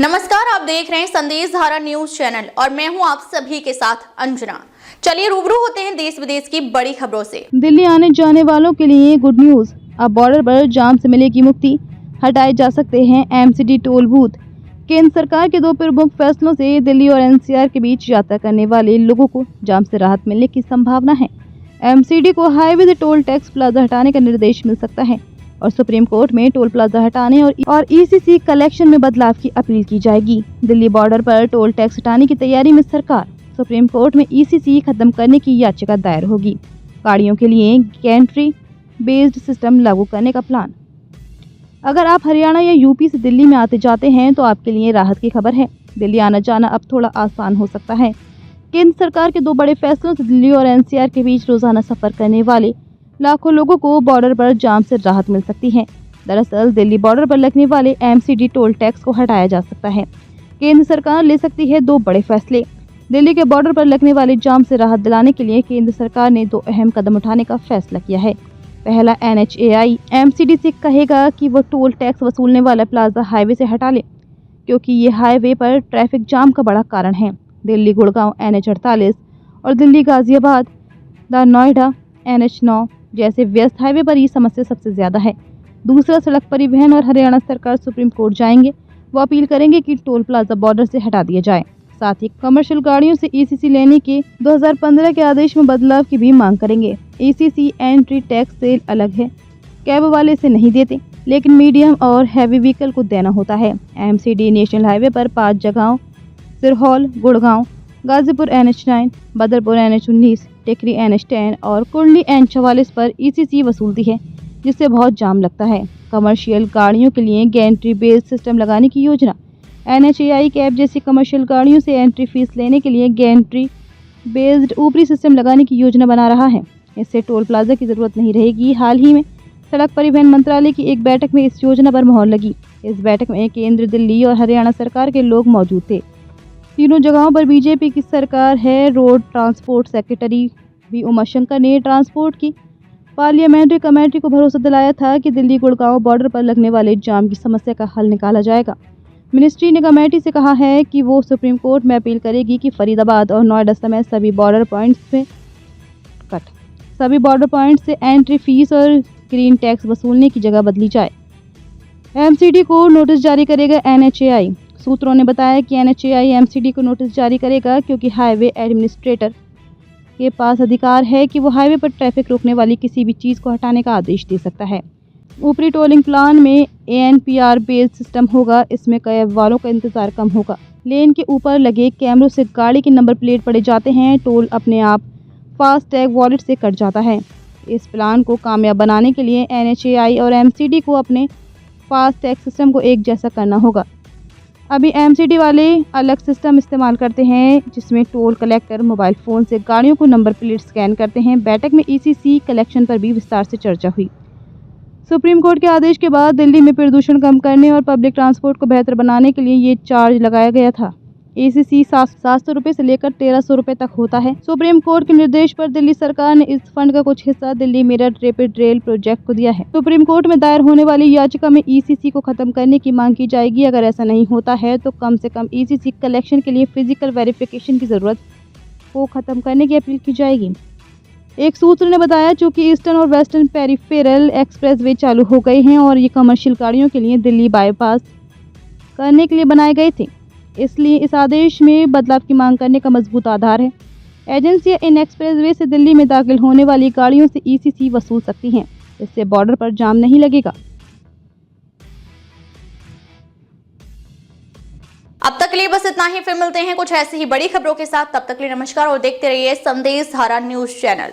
नमस्कार, आप देख रहे हैं संदेश धारा न्यूज चैनल और मैं हूं आप सभी के साथ अंजना। चलिए रूबरू होते हैं देश विदेश की बड़ी खबरों से। दिल्ली आने जाने वालों के लिए गुड न्यूज। अब बॉर्डर पर जाम से मिलेगी मुक्ति, हटाए जा सकते हैं एमसीडी टोल बूथ। केंद्र सरकार के दो प्रमुख फैसलों से दिल्ली और एनसीआर के बीच यात्रा करने वाले लोगों को जाम से राहत मिलने की संभावना है। एमसीडी को हाईवे से टोल टैक्स प्लाजा हटाने का निर्देश मिल सकता है और सुप्रीम कोर्ट में टोल प्लाजा हटाने और ईसीसी कलेक्शन में बदलाव की अपील की जाएगी। दिल्ली बॉर्डर पर टोल टैक्स हटाने की तैयारी में सरकार, सुप्रीम कोर्ट में ईसीसी खत्म करने की याचिका दायर होगी। गाड़ियों के लिए गैंट्री बेस्ड सिस्टम लागू करने का प्लान। अगर आप हरियाणा या यूपी से दिल्ली में आते जाते हैं तो आपके लिए राहत की खबर है। दिल्ली आना जाना अब थोड़ा आसान हो सकता है। केंद्र सरकार के दो बड़े फैसलों से दिल्ली और एनसीआर के बीच रोजाना सफर करने वाले लाखों लोगों को बॉर्डर पर जाम से राहत मिल सकती है। दरअसल दिल्ली बॉर्डर पर लगने वाले एमसीडी टोल टैक्स को हटाया जा सकता है। केंद्र सरकार ले सकती है दो बड़े फैसले। दिल्ली के बॉर्डर पर लगने वाले जाम से राहत दिलाने के लिए केंद्र सरकार ने दो अहम कदम उठाने का फैसला किया है। पहला, NHAI एमसीडी से कहेगा कि वो टोल टैक्स वसूलने वाला प्लाजा हाईवे से हटा ले, क्योंकि ये हाईवे पर ट्रैफिक जाम का बड़ा कारण है। दिल्ली गुड़गांव NH48 और दिल्ली गाजियाबाद नोएडा NH9 जैसे व्यस्त हाईवे पर ये समस्या सबसे ज्यादा है। दूसरा, सड़क परिवहन और हरियाणा सरकार सुप्रीम कोर्ट जाएंगे। वो अपील करेंगे कि टोल प्लाजा बॉर्डर से हटा दिया जाए। साथ ही कमर्शियल गाड़ियों से ईसीसी लेने के 2015 के आदेश में बदलाव की भी मांग करेंगे। ईसीसी एंट्री टैक्स से अलग है, कैब वाले से नहीं देते, लेकिन मीडियम और हैवी व्हीकल को देना होता है। एमसीडी नेशनल हाईवे पर 5 जगहों सिरहौल, गुड़गांव, गाजीपुर NH9, बदरपुर NH19, टिकरी NH10 और कुंडली N44 पर ईसीसी वसूलती है, जिससे बहुत जाम लगता है। कमर्शियल गाड़ियों के लिए गैंट्री बेस्ड सिस्टम लगाने की योजना। NHAI कैब जैसी कमर्शियल गाड़ियों से एंट्री फीस लेने के लिए गैंट्री बेस्ड ऊपरी सिस्टम लगाने की योजना बना रहा है। इससे टोल प्लाजा की जरूरत नहीं रहेगी। हाल ही में सड़क परिवहन मंत्रालय की एक बैठक में इस योजना पर मुहर लगी। इस बैठक में केंद्र, दिल्ली और हरियाणा सरकार के लोग मौजूद थे। तीनों जगहों पर बीजेपी की सरकार है। Road transport secretary V Umashankar ने ट्रांसपोर्ट की पार्लियामेंट्री कमेटी को भरोसा दिलाया था कि दिल्ली गुड़गांव बॉर्डर पर लगने वाले जाम की समस्या का हल निकाला जाएगा। मिनिस्ट्री ने कमेटी से कहा है कि वो सुप्रीम कोर्ट में अपील करेगी कि फरीदाबाद और नोएडा समेत सभी बॉर्डर पॉइंट्स से एंट्री फीस और ग्रीन टैक्स वसूलने की जगह बदली जाए। एमसीडी को नोटिस जारी करेगा NHAI। सूत्रों ने बताया कि NHAI एमसीडी को नोटिस जारी करेगा क्योंकि हाईवे एडमिनिस्ट्रेटर के पास अधिकार है कि वो हाईवे पर ट्रैफिक रोकने वाली किसी भी चीज़ को हटाने का आदेश दे सकता है। ऊपरी टोलिंग प्लान में ANPR बेस्ड सिस्टम होगा। इसमें कैब वालों का इंतजार कम होगा। लेन के ऊपर लगे कैमरों से गाड़ी के नंबर प्लेट पड़े जाते हैं। टोल अपने आप फास्ट टैग वॉलेट से कट जाता है। इस प्लान को कामयाब बनाने के लिए NHAI और एमसीडी को अपने फास्ट टैग सिस्टम को एक जैसा करना होगा। अभी एमसीडी वाले अलग सिस्टम इस्तेमाल करते हैं, जिसमें टोल कलेक्टर मोबाइल फ़ोन से गाड़ियों को नंबर प्लेट स्कैन करते हैं। बैठक में ईसीसी कलेक्शन पर भी विस्तार से चर्चा हुई। सुप्रीम कोर्ट के आदेश के बाद दिल्ली में प्रदूषण कम करने और पब्लिक ट्रांसपोर्ट को बेहतर बनाने के लिए ये चार्ज लगाया गया था। ईसीसी 700 रुपये से लेकर 1300 रुपये तक होता है। सुप्रीम कोर्ट के निर्देश पर दिल्ली सरकार ने इस फंड का कुछ हिस्सा Delhi Meerut rapid rail project को दिया है। सुप्रीम कोर्ट में दायर होने वाली याचिका में ईसीसी को खत्म करने की मांग की जाएगी। अगर ऐसा नहीं होता है तो कम से कम ईसीसी कलेक्शन के लिए फिजिकल वेरिफिकेशन की जरूरत को खत्म करने की अपील की जाएगी। एक सूत्र ने बताया, चूंकि ईस्टर्न और वेस्टर्न पेरिफेरल एक्सप्रेसवे चालू हो गए हैं और ये कमर्शियल गाड़ियों के लिए दिल्ली बाईपास करने के लिए बनाए गए थे, इसलिए इस आदेश में बदलाव की मांग करने का मजबूत आधार है। एजेंसियां इन एक्सप्रेसवे से दिल्ली में दाखिल होने वाली गाड़ियों से ईसीसी वसूल सकती हैं। इससे बॉर्डर पर जाम नहीं लगेगा। अब तक के लिए बस इतना ही। फिर मिलते हैं कुछ ऐसी ही बड़ी खबरों के साथ। तब तक के लिए नमस्कार और देखते रहिए संदेश धारा न्यूज चैनल।